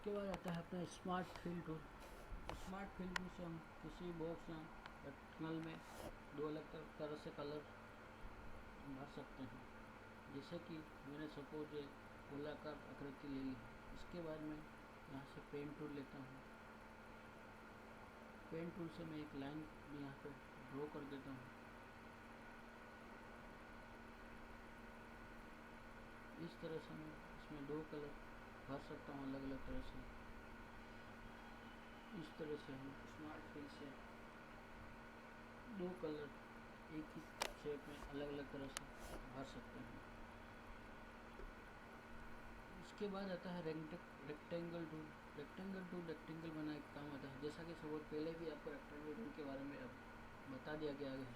उसके बाद आता है अपना smart fill tool. Smart fill tool से हम किसी बॉक्स या रेक्टेंगल में दो अलग तरह से कलर भर सकते हैं। जैसे कि मैंने सपोज ये गोलाकार आकृति ले ली। इसके बाद मैं यहाँ से पेन टूल लेता हूँ। पेन टूल से मैं एक लाइन भी यहाँ पे ड्रॉ कर देता हूँ। इस तरह से मैं इसमें दो कलर भर सकता हूँ अलग अलग तरह से। इस तरह से हम स्मार्ट फिल से दो कलर एक ही शेप में अलग अलग तरह से भर सकते हैं। इसके बाद आता है रेक्टेंगल टूल। रेक्टेंगल बनाने का काम आता है। जैसा कि सब पहले भी आपको रेक्टेंगल टूल के बारे में अब बता दिया गया है।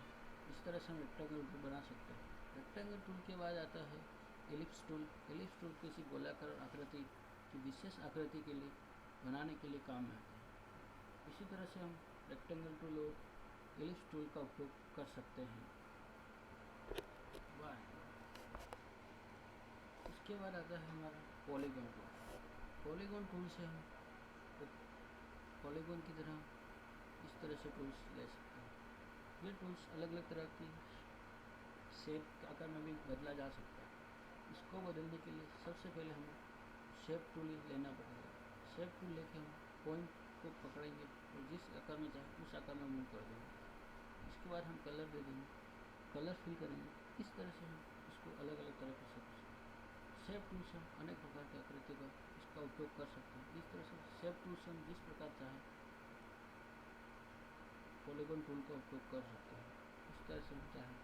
इस तरह से हम रेक्टेंगल टूल बना सकते हैं। रेक्टेंगल टूल के बाद आता है एलिप्स टूल। एलिप्स टूल किसी गोलाकार आकृति की विशेष आकृति के लिए बनाने के लिए काम में आता है। इसी तरह से हम रेक्टेंगल टूल और एलिप्स टूल का उपयोग कर सकते हैं। इसके बाद आता है हमारा पॉलीगॉन टूल। पॉलीगॉन टूल से हम पॉलीगॉन की तरह इस तरह से टूल्स ले सकते हैं। ये टूल्स अलग अलग तरह की शेप आकार में भी बदला जा सकता है। इसको बदलने के लिए सबसे पहले हमें शेप टूल लेना पड़ेगा। शेप टूल लेके हम पॉइंट को पकड़ेंगे और जिस आकार में चाहे उस आकार में मूव कर देंगे। इसके बाद हम कलर दे देंगे, कलर फिल करेंगे। इस तरह से हम इसको अलग अलग तरह से शेप टूल से हम अनेक प्रकार की आकृति का इसका उपयोग कर सकते हैं। इस तरह से शेप टूल से हम जिस प्रकार चाहें पॉलीगॉन टूल का उपयोग कर सकते हैं। इस तरह से हम चाहें।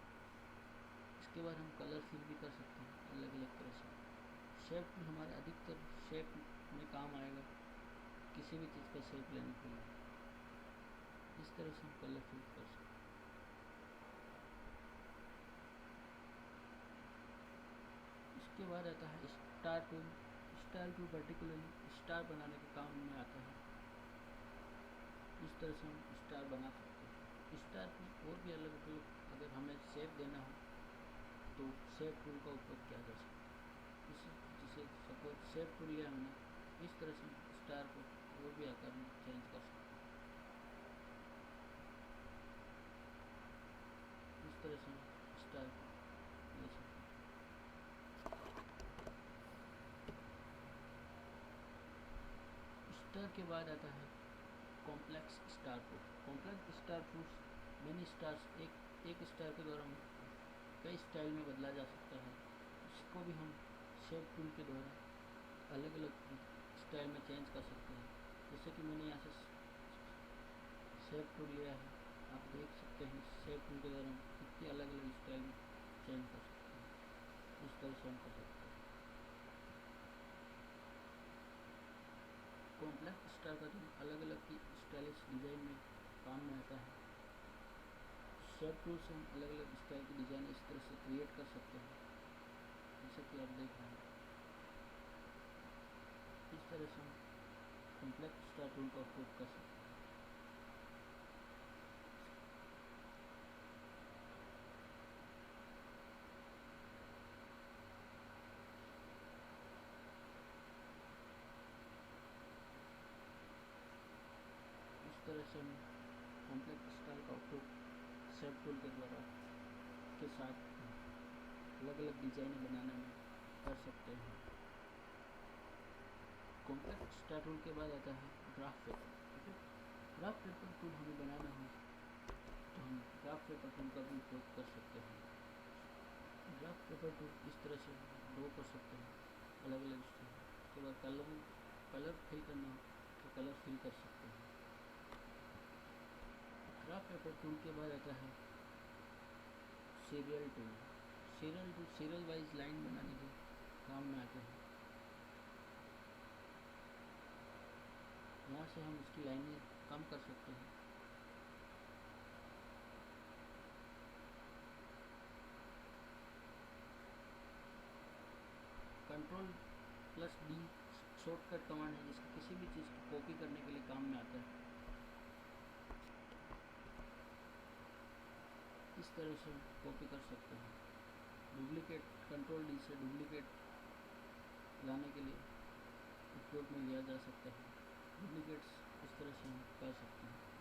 इसके बाद हम कलर फिल भी कर सकते हैं अलग अलग तरह से। शेप टूल हमारे अधिकतर शेप में काम आएगा, किसी भी चीज़ का शेप लेने के लिए। इस तरह से हम कलर फिल कर सकते हैं। इसके बाद आता है star tool. Star tool particularly star बनाने के काम में आता है। इस तरह से हम स्टार बना सकते हैं। स्टार में और भी अलग अलग अगर हमें शेप देना हो तो शेप टूल का उपयोग किया जा सकता है। जिसे सपोज शेप टूल लिया हमने, इस तरह से स्टार को और भी आकार में चेंज कर सकते हैं। इस तरह से स्टार को ले सकते हैं। स्टार के बाद आता है complex star tool. Complex star tools many stars एक स्टार के द्वारा कई स्टाइल में बदला जा सकता है। इसको भी हम शेप टूल के द्वारा अलग अलग स्टाइल में चेंज कर सकते हैं। जैसे कि मैंने यहाँ से शेप टूल लिया है, आप देख सकते हैं शेप टूल के द्वारा हम कितने अलग अलग स्टाइल में चेंज कर सकते हैं। इस तरह से हम कर सकते हैं। कॉम्प्लेक्स स्टार का टूल अलग अलग की स्टाइलिश डिज़ाइन में काम में आता है। शेप टूल से हम अलग अलग स्टाइल की डिज़ाइन इस तरह से क्रिएट कर सकते हैं, जैसे कि आप देख रहे हैं। इस तरह से हम कॉम्प्लेक्स स्टार टूल का उपयोग कर सकते हैं। इस तरह से हम कॉम्प्लेक्स स्टार का उपयोग शेप टूल के द्वारा के साथ अलग अलग डिजाइनें बनाने में कर सकते हैं। कॉम्प्लेक्स स्टार टूल के बाद आता है graph paper. Graph paper tool हमें बनाना हो तो हम ग्राफ पेपर टूल का भी उपयोग कर सकते हैं। ग्राफ पेपर टूल इस तरह से ड्रॉ कर सकते हैं अलग अलग स्टाइल। उसके बाद कलर फिल करना हो तो कलर फिल कर सकते हैं। ग्राफ पेपर टूल के बाद आता है serial tool. Serial wise line बनाने के काम में आते हैं। यहाँ से हम इसकी लाइनें कम कर सकते हैं। Ctrl+D शॉर्टकट कमांड है जिसकी किसी भी चीज़ की कॉपी करने के लिए काम में आता है। इस तरह से कॉपी कर सकते हैं। डुप्लीकेट Ctrl+D से डुप्लीकेट लाने के लिए उपयोग में लिया जा सकता है। डुप्लीकेट्स इस तरह से हम कर सकते हैं।